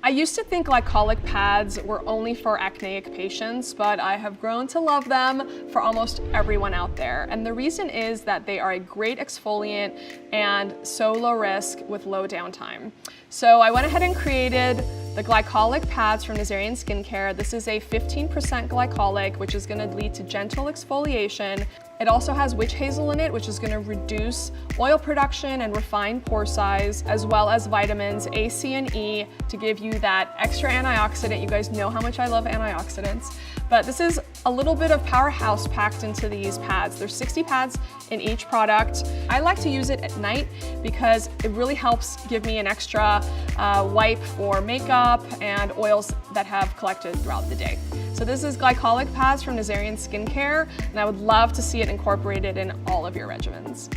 I used to think glycolic pads were only for acneic patients, but I have grown to love them for almost everyone out there. And the reason is that they are a great exfoliant and so low risk with low downtime. So I went ahead and created the Glycolic Pads from Nazarian Skincare. This is a 15% glycolic, which is going to lead to gentle exfoliation. It also has witch hazel in it, which is going to reduce oil production and refine pore size, as well as vitamins A, C, and E to give you that extra antioxidant. You guys know how much I love antioxidants, but this is a little bit of powerhouse packed into these pads. There's 60 pads in each product. I like to use it at night because it really helps give me an extra wipe for makeup and oils that have collected throughout the day. So this is Glycolic Pads from Nazarian Skincare, and I would love to see it incorporated in all of your regimens.